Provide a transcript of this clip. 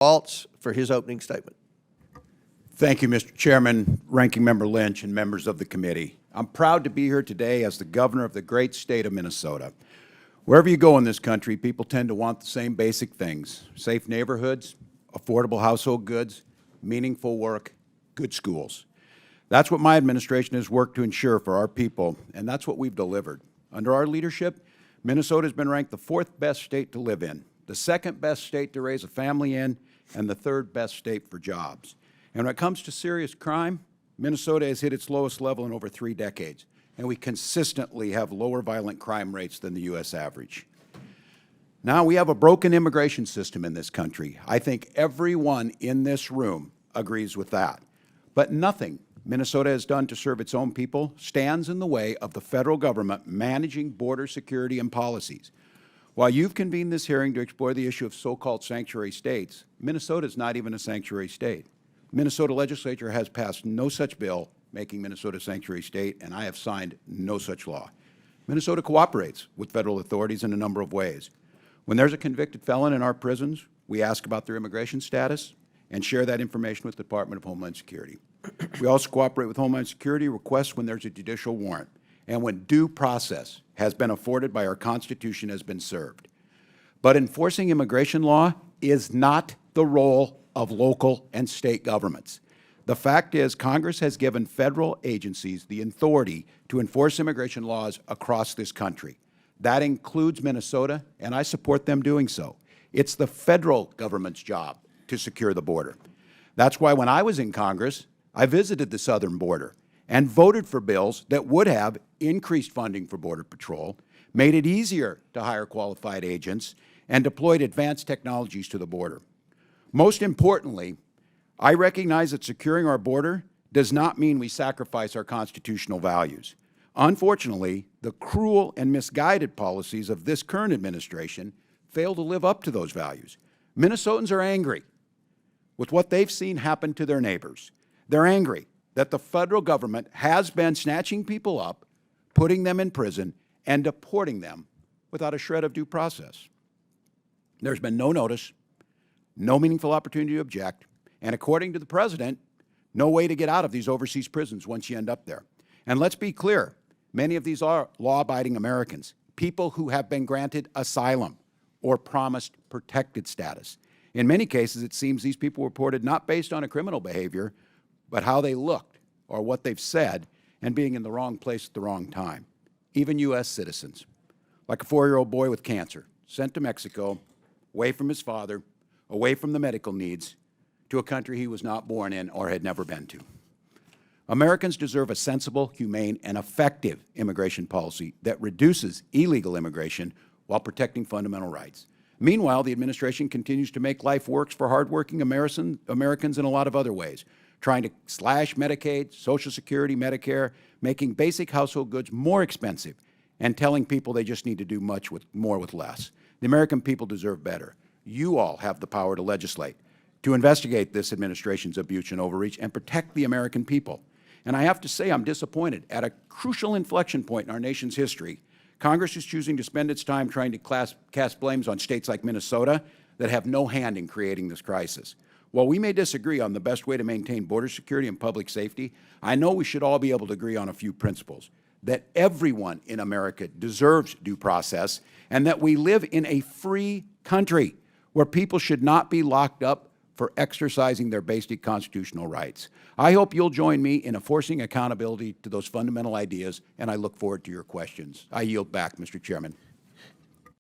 Walz for his opening statement. Thank you, Mr. Chairman, Ranking Member Lynch, and members of the committee. I'm proud to be here today as the governor of the great state of Minnesota. Wherever you go in this country, people tend to want the same basic things: safe neighborhoods, affordable household goods, meaningful work, good schools. That's what my administration has worked to ensure for our people, and that's what we've delivered. Under our leadership, Minnesota has been ranked the 4th best state to live in, the 2nd best state to raise a family in, and the 3rd best state for jobs. And when it comes to serious crime, Minnesota has hit its lowest level in over 3 decades, and we consistently have lower violent crime rates than the U.S. average. Now, we have a broken immigration system in this country. I think everyone in this room agrees with that. But nothing Minnesota has done to serve its own people stands in the way of the federal government managing border security and policies. While you've convened this hearing to explore the issue of so-called sanctuary states, Minnesota is not even a sanctuary state. Minnesota legislature has passed no such bill making Minnesota a sanctuary state, and I have signed no such law. Minnesota cooperates with federal authorities in a number of ways. When there's a convicted felon in our prisons, we ask about their immigration status and share that information with the Department of Homeland Security. We also cooperate with Homeland Security requests when there's a judicial warrant and when due process has been afforded by our Constitution has been served. But enforcing immigration law is not the role of local and state governments. The fact is, Congress has given federal agencies the authority to enforce immigration laws across this country. That includes Minnesota, and I support them doing so. It's the federal government's job to secure the border. That's why when I was in Congress, I visited the southern border and voted for bills that would have increased funding for Border Patrol, made it easier to hire qualified agents, and deployed advanced technologies to the border. Most importantly, I recognize that securing our border does not mean we sacrifice our constitutional values. Unfortunately, the cruel and misguided policies of this current administration fail to live up to those values. Minnesotans are angry with what they've seen happen to their neighbors. They're angry that the federal government has been snatching people up, putting them in prison, and deporting them without a shred of due process. There's been no notice, no meaningful opportunity to object, and according to the President, no way to get out of these overseas prisons once you end up there. And let's be clear, many of these are law-abiding Americans, people who have been granted asylum or promised protected status. In many cases, it seems these people were reported not based on a criminal behavior, but how they looked or what they've said and being in the wrong place at the wrong time. Even U.S. citizens, like a 4-year-old boy with cancer, sent to Mexico, away from his father, away from the medical needs, to a country he was not born in or had never been to. Americans deserve a sensible, humane, and effective immigration policy that reduces illegal immigration while protecting fundamental rights. Meanwhile, the administration continues to make life worse for hardworking Americans in a lot of other ways, trying to slash Medicaid, Social Security, Medicare, making basic household goods more expensive, and telling people they just need to do more with less. The American people deserve better. You all have the power to legislate, to investigate this administration's abuse and overreach, and protect the American people. And I have to say I'm disappointed. At a crucial inflection point in our nation's history, Congress is choosing to spend its time trying to cast blames on states like Minnesota that have no hand in creating this crisis. While we may disagree on the best way to maintain border security and public safety, I know we should all be able to agree on a few principles: that everyone in America deserves due process, and that we live in a free country where people should not be locked up for exercising their basic constitutional rights. I hope you'll join me in enforcing accountability to those fundamental ideas, and I look forward to your questions. I yield back, Mr. Chairman.